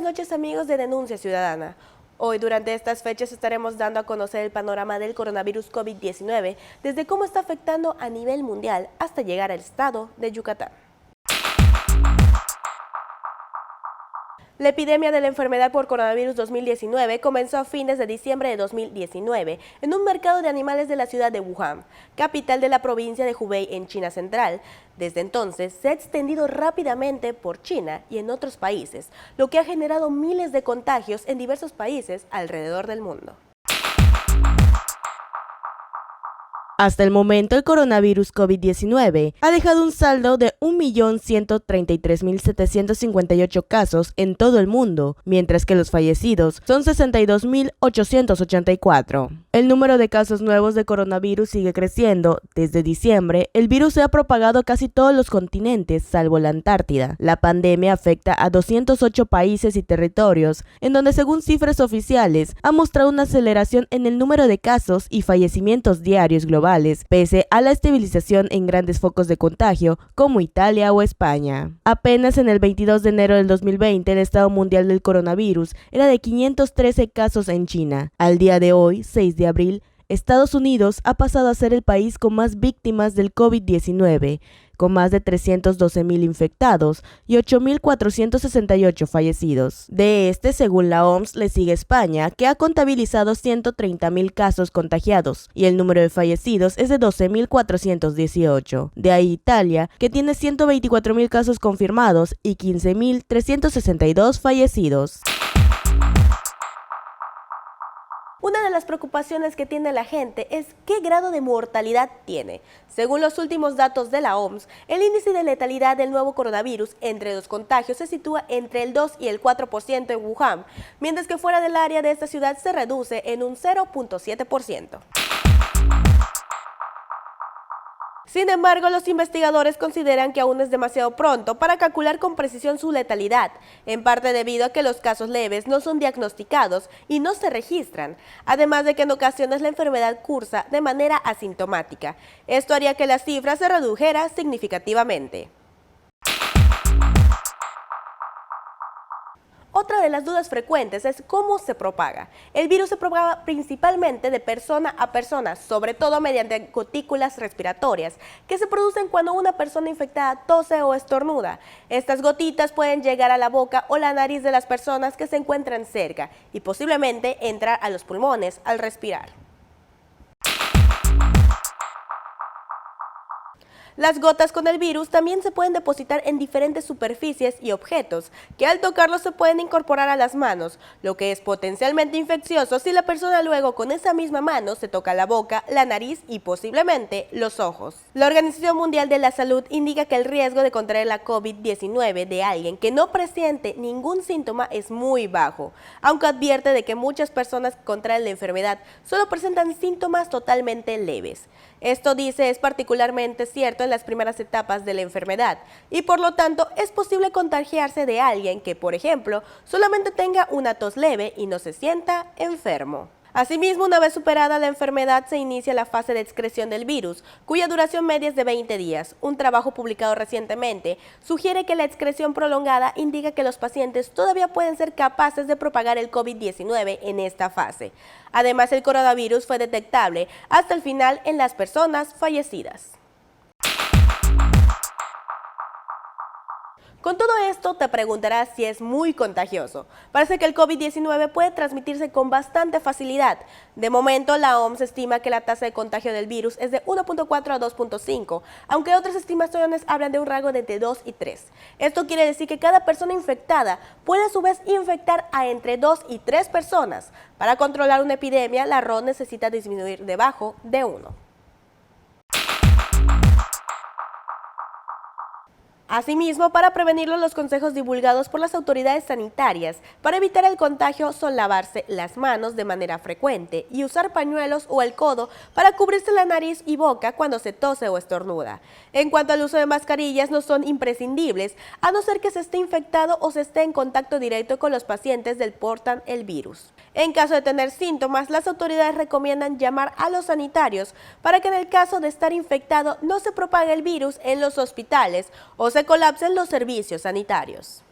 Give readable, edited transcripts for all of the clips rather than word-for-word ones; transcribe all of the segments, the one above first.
noches amigos de Denuncia Ciudadana. Hoy durante estas fechas estaremos dando a conocer el panorama del coronavirus COVID-19 desde cómo está afectando a nivel mundial hasta llegar al estado de Yucatán. La epidemia de la enfermedad por coronavirus 2019 comenzó a fines de diciembre de 2019 en un mercado de animales de la ciudad de Wuhan, capital de la provincia de Hubei en China Central. Desde entonces se ha extendido rápidamente por China y en otros países, lo que ha generado miles de contagios en diversos países alrededor del mundo. Hasta el momento, el coronavirus COVID-19 ha dejado un saldo de 1.133.758 casos en todo el mundo, mientras que los fallecidos son 62.884. El número de casos nuevos de coronavirus sigue creciendo. Desde diciembre, el virus se ha propagado a casi todos los continentes, salvo la Antártida. La pandemia afecta a 208 países y territorios, en donde, según cifras oficiales, ha mostrado una aceleración en el número de casos y fallecimientos diarios globales, pese a la estabilización en grandes focos de contagio como Italia o España. Apenas en el 22 de enero del 2020, el estado mundial del coronavirus era de 513 casos en China. Al día de hoy, 6 de abril, Estados Unidos ha pasado a ser el país con más víctimas del COVID-19, con más de 312.000 infectados y 8.468 fallecidos. De este, según la OMS, le sigue España, que ha contabilizado 130.000 casos contagiados, y el número de fallecidos es de 12.418. De ahí Italia, que tiene 124.000 casos confirmados y 15.362 fallecidos. Una de las preocupaciones que tiene la gente es qué grado de mortalidad tiene. Según los últimos datos de la OMS, el índice de letalidad del nuevo coronavirus entre los contagios se sitúa entre el 2 y el 4% en Wuhan, mientras que fuera del área de esta ciudad se reduce en un 0.7%. Sin embargo, los investigadores consideran que aún es demasiado pronto para calcular con precisión su letalidad, en parte debido a que los casos leves no son diagnosticados y no se registran, además de que en ocasiones la enfermedad cursa de manera asintomática. Esto haría que la cifra se redujera significativamente. Otra de las dudas frecuentes es cómo se propaga. El virus se propaga principalmente de persona a persona, sobre todo mediante gotículas respiratorias, que se producen cuando una persona infectada tose o estornuda. Estas gotitas pueden llegar a la boca o la nariz de las personas que se encuentran cerca y posiblemente entrar a los pulmones al respirar. Las gotas con el virus también se pueden depositar en diferentes superficies y objetos, que al tocarlos se pueden incorporar a las manos, lo que es potencialmente infeccioso si la persona luego con esa misma mano se toca la boca, la nariz y posiblemente los ojos. La Organización Mundial de la Salud indica que el riesgo de contraer la COVID-19 de alguien que no presiente ningún síntoma es muy bajo, aunque advierte de que muchas personas que contraen la enfermedad solo presentan síntomas totalmente leves. Esto, dice, es particularmente cierto en las primeras etapas de la enfermedad y por lo tanto es posible contagiarse de alguien que, por ejemplo, solamente tenga una tos leve y no se sienta enfermo. Asimismo, una vez superada la enfermedad, se inicia la fase de excreción del virus, cuya duración media es de 20 días. Un trabajo publicado recientemente sugiere que la excreción prolongada indica que los pacientes todavía pueden ser capaces de propagar el COVID-19 en esta fase. Además, el coronavirus fue detectable hasta el final en las personas fallecidas. Con todo esto te preguntarás si es muy contagioso. Parece que el COVID-19 puede transmitirse con bastante facilidad. De momento, la OMS estima que la tasa de contagio del virus es de 1.4 a 2.5, aunque otras estimaciones hablan de un rango de entre 2 y 3. Esto quiere decir que cada persona infectada puede a su vez infectar a entre 2 y 3 personas. Para controlar una epidemia, la RO necesita disminuir debajo de 1. Asimismo, para prevenirlo, los consejos divulgados por las autoridades sanitarias para evitar el contagio son lavarse las manos de manera frecuente y usar pañuelos o el codo para cubrirse la nariz y boca cuando se tose o estornuda. En cuanto al uso de mascarillas, no son imprescindibles, a no ser que se esté infectado o se esté en contacto directo con los pacientes que portan el virus. En caso de tener síntomas, las autoridades recomiendan llamar a los sanitarios para que en el caso de estar infectado no se propague el virus en los hospitales o se colapsen los servicios sanitarios.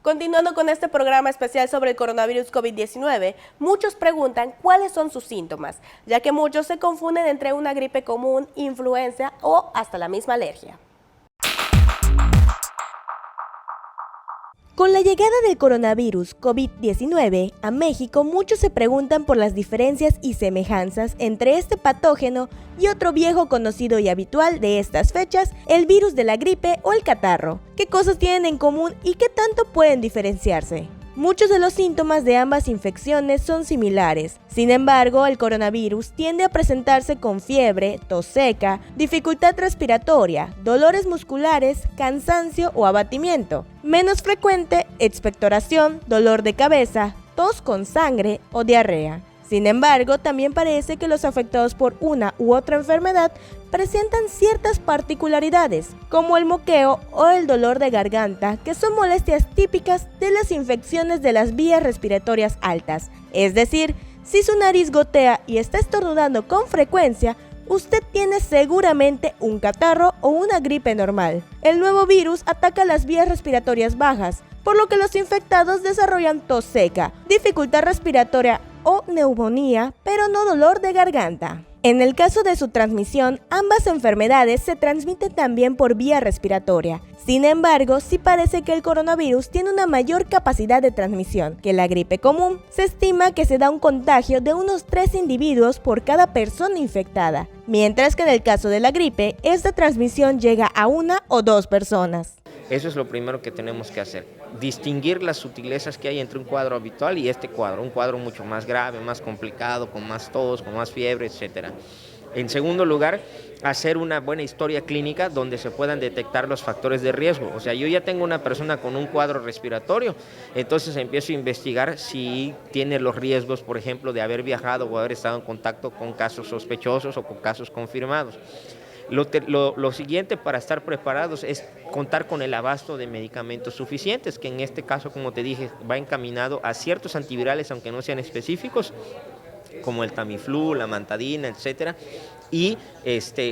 Continuando con este programa especial sobre el coronavirus COVID-19, muchos preguntan cuáles son sus síntomas, ya que muchos se confunden entre una gripe común, influenza o hasta la misma alergia. Con la llegada del coronavirus COVID-19 a México, muchos se preguntan por las diferencias y semejanzas entre este patógeno y otro viejo conocido y habitual de estas fechas, el virus de la gripe o el catarro. ¿Qué cosas tienen en común y qué tanto pueden diferenciarse? Muchos de los síntomas de ambas infecciones son similares. Sin embargo, el coronavirus tiende a presentarse con fiebre, tos seca, dificultad respiratoria, dolores musculares, cansancio o abatimiento. Menos frecuente, expectoración, dolor de cabeza, tos con sangre o diarrea. Sin embargo, también parece que los afectados por una u otra enfermedad presentan ciertas particularidades, como el moqueo o el dolor de garganta, que son molestias típicas de las infecciones de las vías respiratorias altas. Es decir, si su nariz gotea y está estornudando con frecuencia, usted tiene seguramente un catarro o una gripe normal. El nuevo virus ataca las vías respiratorias bajas, por lo que los infectados desarrollan tos seca, dificultad respiratoria o neumonía, pero no dolor de garganta. En el caso de su transmisión, ambas enfermedades se transmiten también por vía respiratoria. Sin embargo, sí parece que el coronavirus tiene una mayor capacidad de transmisión que la gripe común. Se estima que se da un contagio de unos 3 individuos por cada persona infectada, mientras que en el caso de la gripe, esta transmisión llega a 1 o 2 personas. Eso es lo primero que tenemos que hacer, distinguir las sutilezas que hay entre un cuadro habitual y este cuadro, un cuadro mucho más grave, más complicado, con más tos, con más fiebre, etc. En segundo lugar, hacer una buena historia clínica donde se puedan detectar los factores de riesgo. O sea, yo ya tengo una persona con un cuadro respiratorio, entonces empiezo a investigar si tiene los riesgos, por ejemplo, de haber viajado o haber estado en contacto con casos sospechosos o con casos confirmados. Lo siguiente para estar preparados es contar con el abasto de medicamentos suficientes, que en este caso, como te dije, va encaminado a ciertos antivirales, aunque no sean específicos, como el Tamiflu, la Mantadina, etcétera, y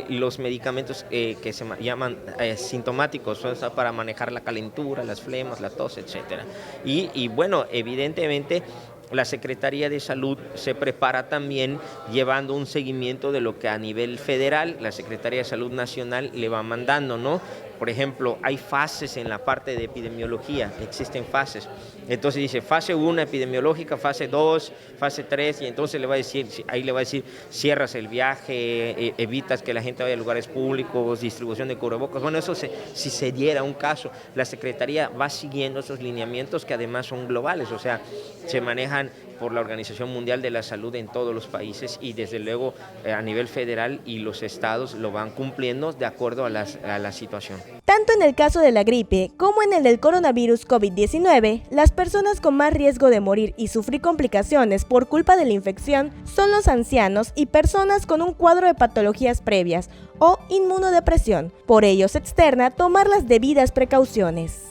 los medicamentos que se llaman sintomáticos, o sea, para manejar la calentura, las flemas, la tos, etcétera. Y bueno, evidentemente, la Secretaría de Salud se prepara también llevando un seguimiento de lo que a nivel federal la Secretaría de Salud Nacional le va mandando, ¿no? Por ejemplo, hay fases en la parte de epidemiología, existen fases. Entonces dice fase 1 epidemiológica, fase 2, fase 3, y entonces ahí le va a decir, cierras el viaje, evitas que la gente vaya a lugares públicos, distribución de cubrebocas. Bueno, eso si se diera un caso, la Secretaría va siguiendo esos lineamientos que además son globales, o sea, se manejan por la Organización Mundial de la Salud en todos los países y desde luego a nivel federal y los estados lo van cumpliendo de acuerdo a la situación. Tanto en el caso de la gripe como en el del coronavirus COVID-19, las personas con más riesgo de morir y sufrir complicaciones por culpa de la infección son los ancianos y personas con un cuadro de patologías previas o inmunodepresión. Por ello se externa tomar las debidas precauciones.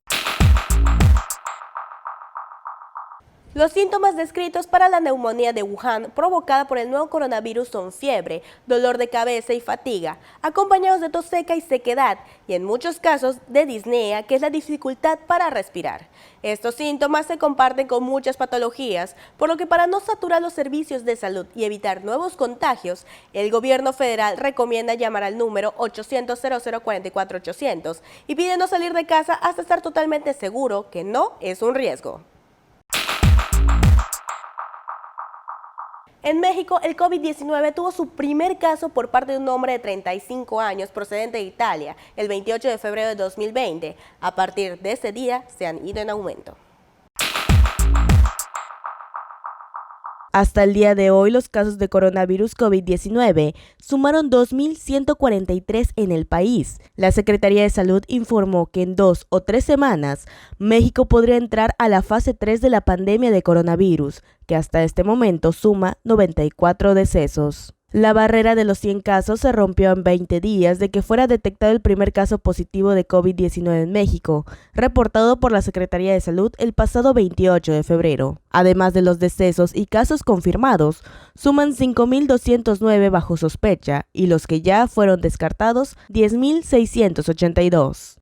Los síntomas descritos para la neumonía de Wuhan provocada por el nuevo coronavirus son fiebre, dolor de cabeza y fatiga, acompañados de tos seca y sequedad, y en muchos casos de disnea, que es la dificultad para respirar. Estos síntomas se comparten con muchas patologías, por lo que para no saturar los servicios de salud y evitar nuevos contagios, el gobierno federal recomienda llamar al número 800-0044-800 y pide no salir de casa hasta estar totalmente seguro que no es un riesgo. En México, el COVID-19 tuvo su primer caso por parte de un hombre de 35 años procedente de Italia el 28 de febrero de 2020. A partir de ese día se han ido en aumento. Hasta el día de hoy, los casos de coronavirus COVID-19 sumaron 2.143 en el país. La Secretaría de Salud informó que en 2 o 3 semanas, México podría entrar a la fase 3 de la pandemia de coronavirus, que hasta este momento suma 94 decesos. La barrera de los 100 casos se rompió en 20 días de que fuera detectado el primer caso positivo de COVID-19 en México, reportado por la Secretaría de Salud el pasado 28 de febrero. Además de los decesos y casos confirmados, suman 5.209 bajo sospecha y los que ya fueron descartados, 10.682.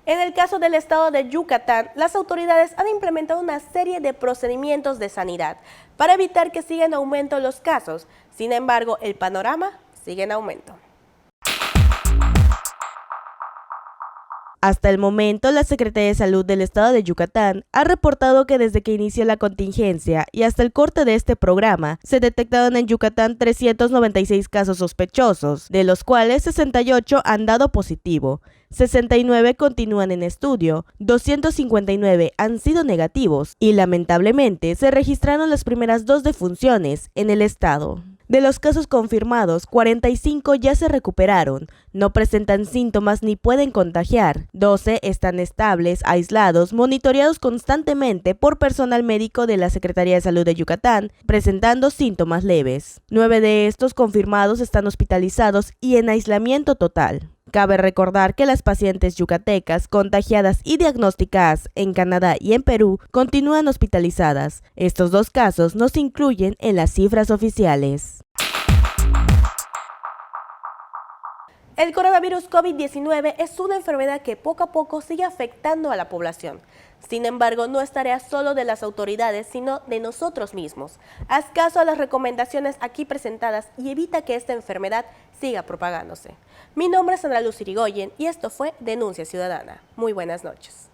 En el caso del estado de Yucatán, las autoridades han implementado una serie de procedimientos de sanidad para evitar que sigan en aumento los casos. Sin embargo, el panorama sigue en aumento. Hasta el momento, la Secretaría de Salud del Estado de Yucatán ha reportado que desde que inició la contingencia y hasta el corte de este programa, se detectaron en Yucatán 396 casos sospechosos, de los cuales 68 han dado positivo, 69 continúan en estudio, 259 han sido negativos y lamentablemente se registraron las primeras 2 defunciones en el estado. De los casos confirmados, 45 ya se recuperaron, no presentan síntomas ni pueden contagiar. 12 están estables, aislados, monitoreados constantemente por personal médico de la Secretaría de Salud de Yucatán, presentando síntomas leves. 9 de estos confirmados están hospitalizados y en aislamiento total. Cabe recordar que las pacientes yucatecas contagiadas y diagnosticadas en Canadá y en Perú continúan hospitalizadas. Estos 2 casos no se incluyen en las cifras oficiales. El coronavirus COVID-19 es una enfermedad que poco a poco sigue afectando a la población. Sin embargo, no es tarea solo de las autoridades, sino de nosotros mismos. Haz caso a las recomendaciones aquí presentadas y evita que esta enfermedad siga propagándose. Mi nombre es Ana Luz Irigoyen y esto fue Denuncia Ciudadana. Muy buenas noches.